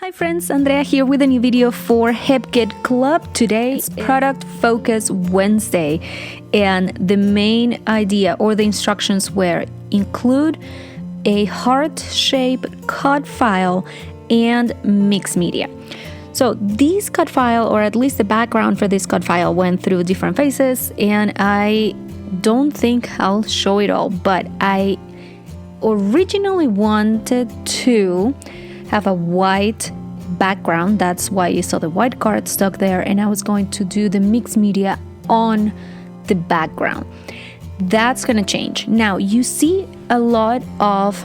Hi friends, Andrea here with a new video for HipKit Club. Today is Product Focus Wednesday, and the main idea or the instructions were include a heart-shaped cut file and mixed media. So this cut file, or at least the background for this cut file, went through different phases, and I don't think I'll show it all, but I originally wanted to have a white background. That's why you saw the white card stuck there, and I was going to do the mixed media on the background. That's gonna change. Now you see a lot of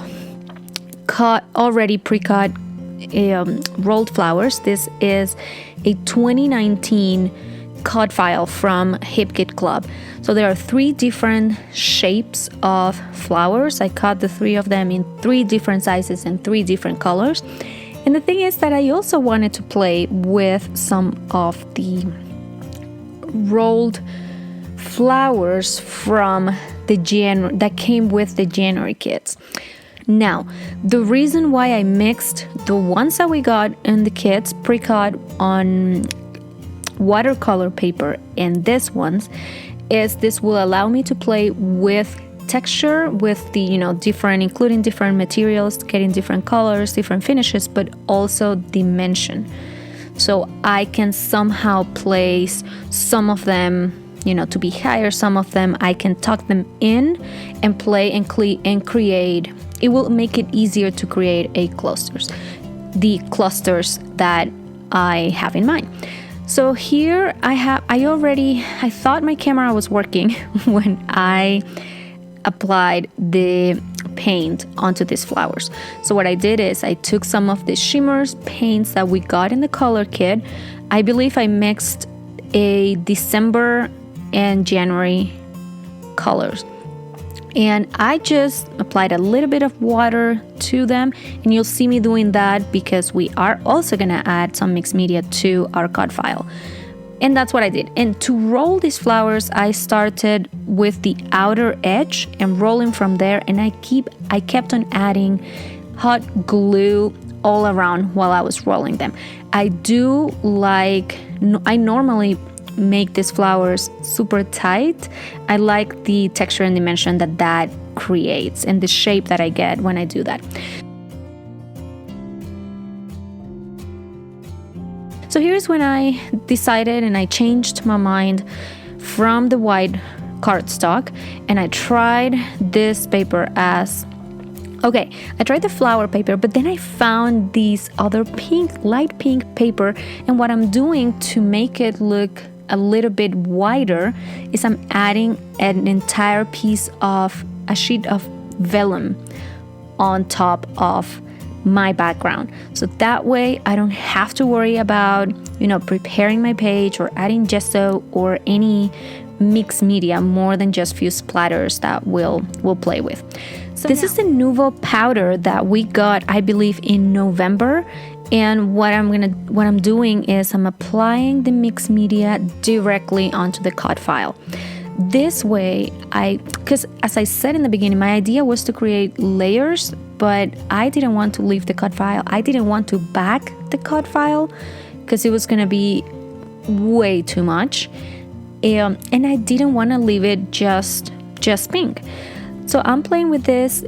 already pre-cut rolled flowers. This is a 2019 cut file from HipKit Club. So there are 3 different shapes of flowers. I cut the 3 of them in 3 different sizes and 3 different colors. And the thing is that I also wanted to play with some of the rolled flowers from the that came with the January kits. Now, the reason why I mixed the ones that we got in the kits pre-cut on watercolor paper and this ones is this will allow me to play with texture, with the including different materials, getting different colors, different finishes, but also dimension. So I can somehow place some of them to be higher, some of them I can tuck them in and play and create. It will make it easier to create the clusters that I have in mind. So here I thought my camera was working when I applied the paint onto these flowers. So what I did is I took some of the shimmers paints that we got in the color kit. I believe I mixed a December and January colors, and I just applied a little bit of water to them, and you'll see me doing that because we are also gonna add some mixed media to our cut file. And that's what I did. And to roll these flowers, I started with the outer edge and rolling from there, and I kept on adding hot glue all around while I was rolling them. I normally make these flowers super tight. I like the texture and dimension that creates and the shape that I get when I do that. So here's when I decided and I changed my mind from the white cardstock, and I tried this paper I tried the flower paper, but then I found these other light pink paper, and what I'm doing to make it look a little bit wider is I'm adding an entire piece of a sheet of vellum on top of my background. So that way I don't have to worry about, preparing my page or adding gesso or any mixed media more than just few splatters that we'll play with. So this is the Nouveau powder that we got, I believe, in November. And what I'm doing is I'm applying the mixed media directly onto the cut file. This way, because as I said in the beginning, my idea was to create layers, but I didn't want to leave the cut file. I didn't want to back the cut file because it was going to be way too much. And I didn't want to leave it just pink. So I'm playing with this.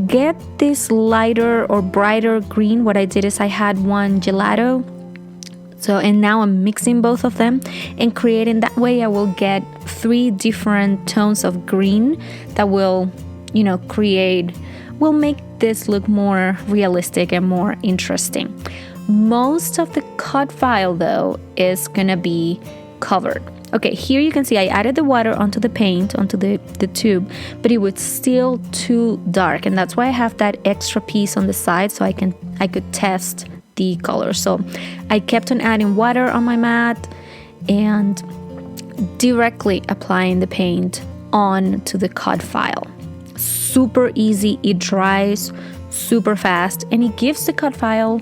Get this lighter or brighter green, what I did is I had one gelato, and now I'm mixing both of them and creating. That way I will get 3 different tones of green that will make this look more realistic and more interesting. Most of the cut file though is gonna be covered. Okay, here you can see I added the water onto the paint, onto the tube, but it was still too dark, and that's why I have that extra piece on the side so I could test the color. So I kept on adding water on my mat and directly applying the paint onto the cut file. Super easy, it dries super fast, and it gives the cut file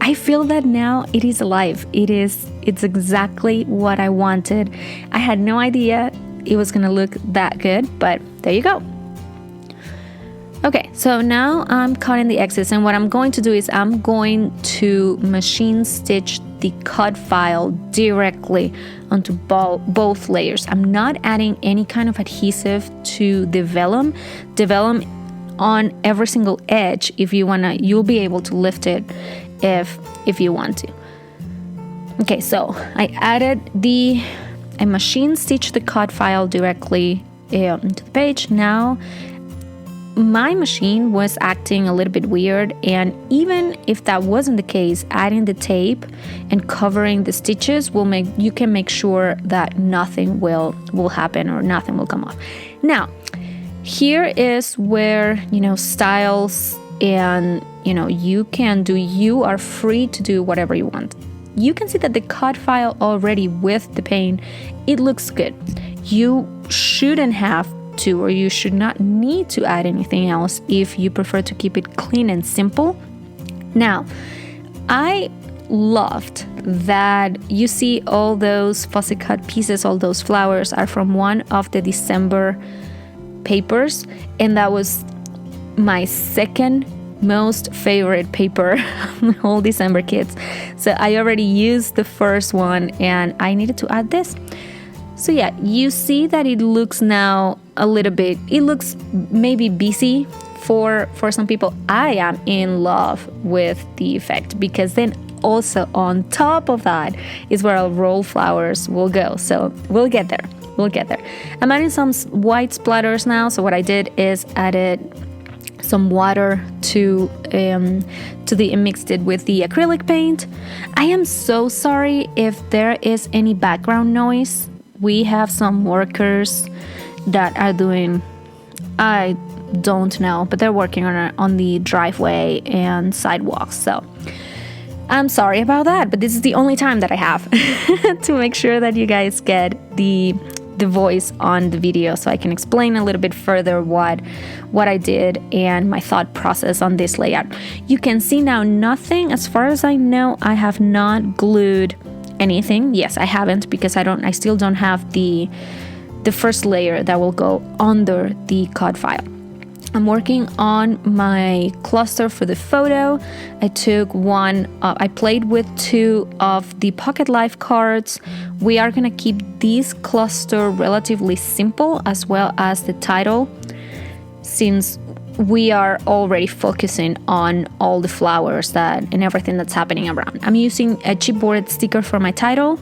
I feel that now it is alive. It's exactly what I wanted. I had no idea it was gonna look that good, but there you go. Okay, so now I'm cutting the excess, and what I'm going to do is I'm going to machine stitch the cut file directly onto both layers. I'm not adding any kind of adhesive to the vellum. The vellum on every single edge, if you wanna, you'll be able to lift it if you want to. Okay, so I machine stitched the cut file directly into the page. Now my machine was acting a little bit weird, and even if that wasn't the case, adding the tape and covering the stitches you can make sure that nothing will happen or nothing will come off. Now, here is where, styles and, you are free to do whatever you want. You can see that the cut file already with the paint, it looks good. You shouldn't have to, or you should not need to add anything else if you prefer to keep it clean and simple. Now, I loved that you see all those fussy cut pieces, all those flowers are from one of the December papers, and that was my second most favorite paper the whole December kits. So I already used the first one and I needed to add this. So yeah, you see that it looks now a little bit, it looks maybe busy for some people. I am in love with the effect, because then also on top of that is where our roll flowers will go. So we'll get there. I'm adding some white splatters now. So what I did is added some water to mixed it with the acrylic paint. I am so sorry if there is any background noise. We have some workers that are doing, I don't know, but they're working on the driveway and sidewalks. So I'm sorry about that, but this is the only time that I have to make sure that you guys get the voice on the video, so I can explain a little bit further what I did and my thought process on this layout. You can see now nothing, as far as I know, I have not glued anything. Yes, I haven't, because I still don't have the first layer that will go under the cut file. I'm working on my cluster for the photo. I took I played with 2 of the Pocket Life cards. We are gonna keep this cluster relatively simple, as well as the title, since we are already focusing on all the flowers and everything that's happening around. I'm using a chipboard sticker for my title.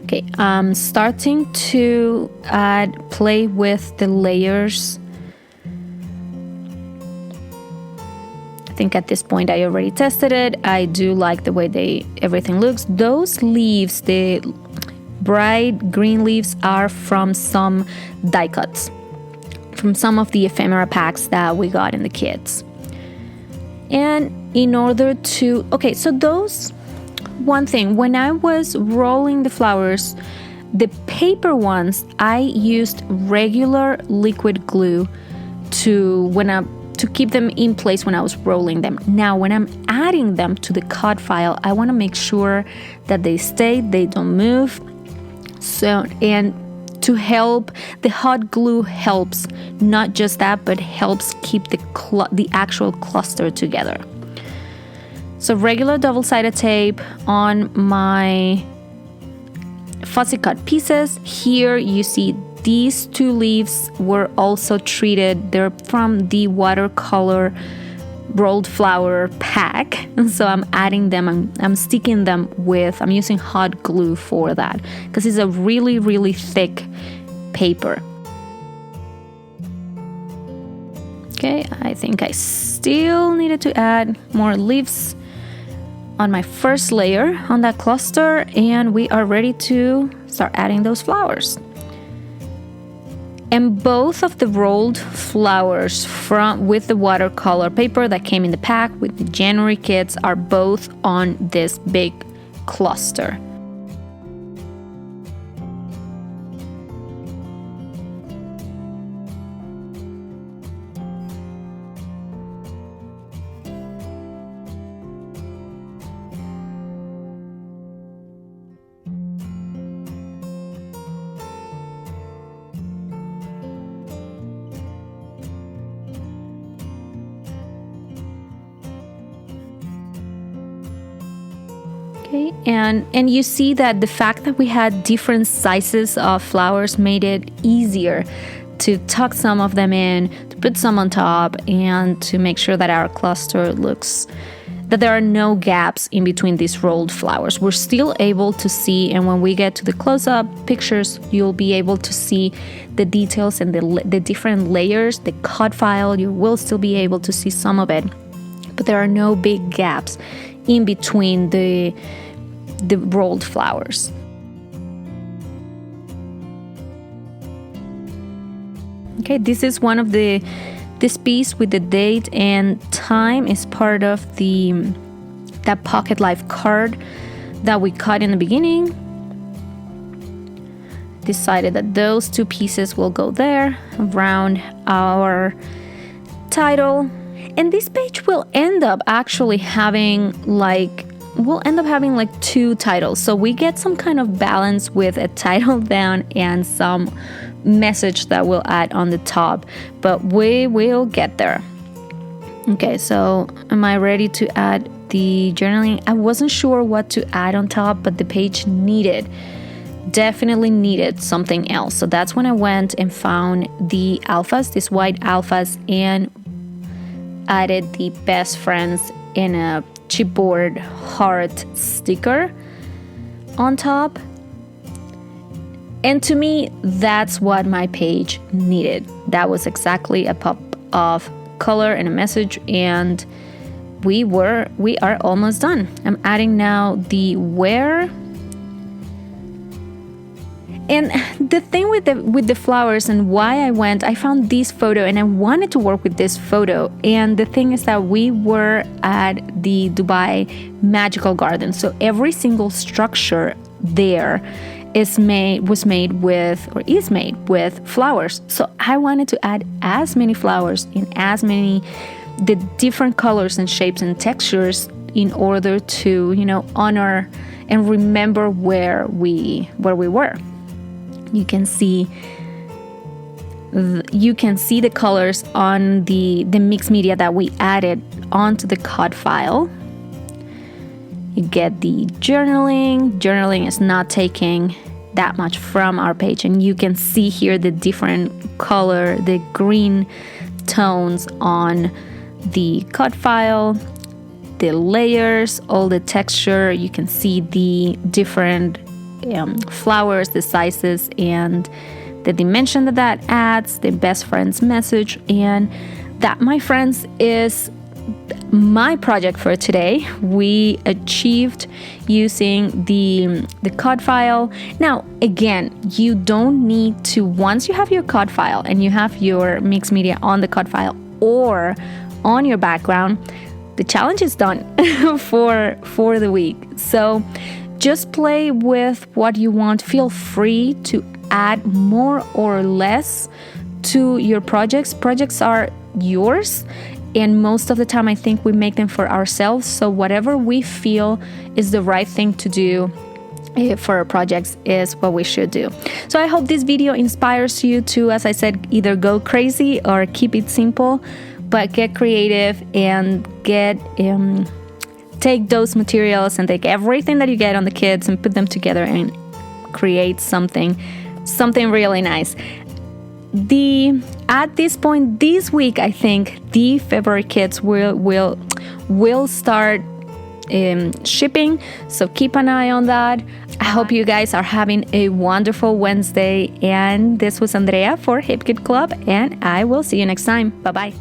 Okay, I'm starting to play with the layers. I think at this point I already tested it. I do like the way everything looks. Those leaves, the bright green leaves, are from some die cuts, from some of the ephemera packs that we got in the kits. And in order to, okay, so those, one thing, when I was rolling the flowers, the paper ones, I used regular liquid glue to keep them in place when I was rolling them. Now, when I'm adding them to the cut file, I want to make sure that they don't move. So, and to help, the hot glue helps, not just that, but helps keep the actual cluster together. So regular double-sided tape on my fussy cut pieces. Here you see these 2 leaves were also treated. They're from the watercolor rolled flower pack. And so I'm adding them, I'm sticking them with, I'm using hot glue for that, because it's a really, really thick paper. Okay, I think I still needed to add more leaves on my first layer on that cluster, and we are ready to start adding those flowers. And both of the rolled flowers with the watercolor paper that came in the pack with the January kits are both on this big cluster. Okay, and you see that the fact that we had different sizes of flowers made it easier to tuck some of them in, to put some on top, and to make sure that our cluster looks, that there are no gaps in between these rolled flowers. We're still able to see, and when we get to the close-up pictures, you'll be able to see the details and the different layers, the cut file. You will still be able to see some of it, but there are no big gaps in between the rolled flowers. Okay, this is one of this piece with the date and time is part of that Pocket Life card that we cut in the beginning. Decided that those two pieces will go there around our title. And this page will end up actually having like two titles. So we get some kind of balance with a title down and some message that we'll add on the top, but we will get there. Okay, so am I ready to add the journaling? I wasn't sure what to add on top, but the page definitely needed something else. So that's when I went and found the alphas, these white alphas, and added the best friends in a chipboard heart sticker on top. And to me, that's what my page needed. That was exactly a pop of color and a message, and we are almost done. I'm adding now the where. And the thing with the flowers and why I found this photo and I wanted to work with this photo. And the thing is that we were at the Dubai Magical Garden. So every single structure there is made with flowers. So I wanted to add as many flowers in as many the different colors and shapes and textures in order to, honor and remember where we were. You can see the colors on the mixed media that we added onto the cut file. You get the journaling. Journaling is not taking that much from our page, and you can see here the different color, the green tones on the cut file, the layers, all the texture. You can see the different flowers, the sizes, and the dimension that adds, the best friends message. And that, my friends, is my project for today. We achieved using the cut file. Now, again, you don't need to, once you have your cut file and you have your mixed media on the cut file or on your background, the challenge is done for the week. So just play with what you want. Feel free to add more or less to your projects. Projects are yours, and most of the time I think we make them for ourselves. So whatever we feel is the right thing to do for our projects is what we should do. So I hope this video inspires you to, as I said, either go crazy or keep it simple, but get creative and take those materials and take everything that you get on the kids and put them together and create something really nice. At this point this week, I think the February kits will start shipping, so keep an eye on that. I hope you guys are having a wonderful Wednesday, and this was Andrea for Hip Kit Club, and I will see you next time. Bye bye.